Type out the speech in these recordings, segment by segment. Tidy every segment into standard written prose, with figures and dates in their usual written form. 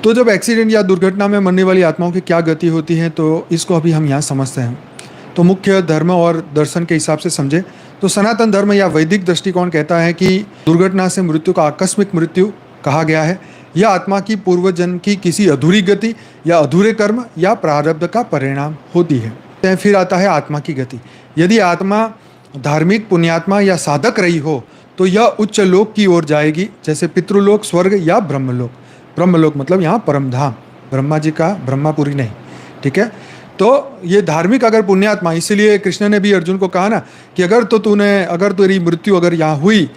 तो जब एक्सीडेंट या दुर्घटना में मरने वाली आत्माओं की क्या गति होती है, तो इसको अभी हम यहाँ समझते हैं। तो मुख्य धर्म और दर्शन के हिसाब से समझे तो सनातन धर्म या वैदिक दृष्टिकोण कहता है कि दुर्घटना से मृत्यु का आकस्मिक मृत्यु कहा गया है। यह आत्मा की पूर्व जन्म की किसी अधूरी गति या अधूरे कर्म या प्रारब्ध का परिणाम होती है। फिर आता है आत्मा की गति। यदि आत्मा धार्मिक, पुण्यात्मा या साधक रही हो तो यह उच्च लोक की ओर जाएगी, जैसे पितृलोक, स्वर्ग या ब्रह्मलोक। ब्रह्मलोक मतलब यहाँ परमधाम, ब्रह्मा जी का, ब्रह्मापुरी नहीं, ठीक है। तो ये धार्मिक अगर पुण्यात्मा, इसीलिए कृष्ण ने भी अर्जुन को कहा ना कि अगर तेरी मृत्यु अगर यहाँ हुई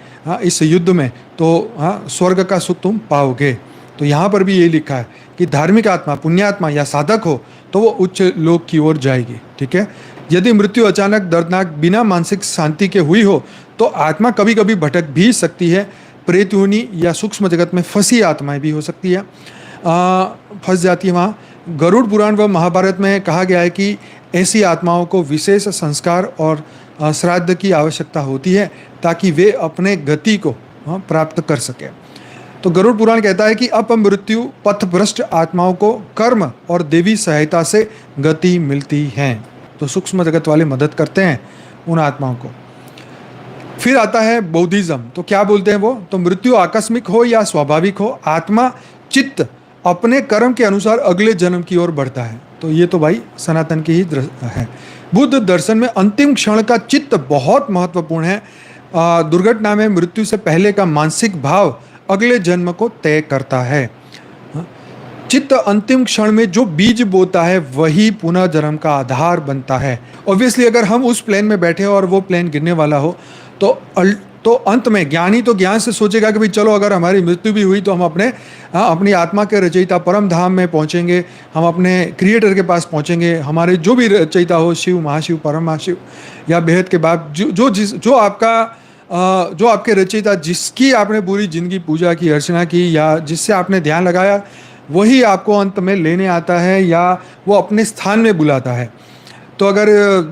इस युद्ध में, तो स्वर्ग का सुख तुम पाओगे। तो यहाँ पर भी ये लिखा है कि धार्मिक आत्मा, पुण्यात्मा या साधक हो तो वो उच्च लोक की ओर जाएगी, ठीक है। यदि मृत्यु अचानक, दर्दनाक, बिना मानसिक शांति के हुई हो तो आत्मा कभी कभी भटक भी सकती है। प्रेत योनि या सूक्ष्म जगत में फंसी आत्माएं भी हो सकती है, फंस जाती है वहाँ। गरुड़ पुराण व महाभारत में कहा गया है कि ऐसी आत्माओं को विशेष संस्कार और श्राद्ध की आवश्यकता होती है ताकि वे अपने गति को प्राप्त कर सके। तो गरुड़ पुराण कहता है कि अपमृत्यु पथभ्रष्ट आत्माओं को कर्म और देवी सहायता से गति मिलती है। तो सूक्ष्म जगत वाले मदद करते हैं उन आत्माओं को। फिर आता है बौद्धिज्म। तो क्या बोलते हैं वो? तो मृत्यु आकस्मिक हो या स्वाभाविक हो, आत्मा, चित्त अपने कर्म के अनुसार अगले जन्म की ओर बढ़ता है। तो ये तो भाई सनातन की ही है। बुद्ध दर्शन में अंतिम क्षण का चित्त बहुत महत्वपूर्ण है। दुर्घटना में मृत्यु से पहले का मानसिक भाव अगले जन्म को तय करता है। चित्त अंतिम क्षण में जो बीज बोता है वही पुनः जन्म का आधार बनता है। ऑब्वियसली अगर हम उस प्लेन में बैठे और वो प्लेन गिरने वाला हो तो अंत में ज्ञानी तो ज्ञान से सोचेगा कि भाई चलो अगर हमारी मृत्यु भी हुई तो हम अपनी आत्मा के रचयिता परम धाम में पहुंचेंगे, हम अपने क्रिएटर के पास पहुंचेंगे। हमारे जो भी रचयिता हो, शिव, महाशिव, परम महाशिव या बेहद के बाप, जो आपके रचयिता, जिसकी आपने पूरी जिंदगी पूजा की, अर्चना की या जिससे आपने ध्यान लगाया, वही आपको अंत में लेने आता है या वो अपने स्थान में बुलाता है। तो अगर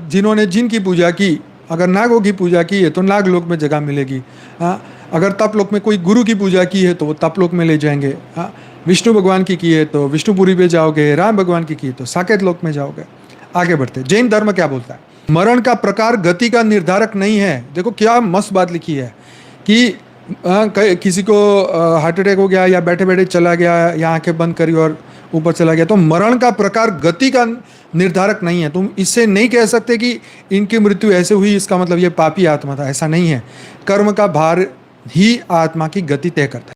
जिन्होंने जिनकी पूजा की, अगर नागों की पूजा की है तो नाग लोक में जगह मिलेगी। अगर तप लोक में कोई गुरु की पूजा की है तो वो तप लोक में ले जाएंगे। विष्णु भगवान की है तो विष्णुपुरी पे जाओगे, राम भगवान की है तो साकेत लोक में जाओगे। आगे बढ़ते, जैन धर्म क्या बोलता है? मरण का प्रकार गति का निर्धारक नहीं है। देखो क्या मस्त बात लिखी है कि किसी को हार्ट अटैक हो गया या बैठे बैठे चला गया या आंखें बंद करी और ऊपर चला गया, तो मरण का प्रकार गति का निर्धारक नहीं है। तुम इससे नहीं कह सकते कि इनकी मृत्यु ऐसे हुई इसका मतलब ये पापी आत्मा था, ऐसा नहीं है। कर्म का भार ही आत्मा की गति तय करता है।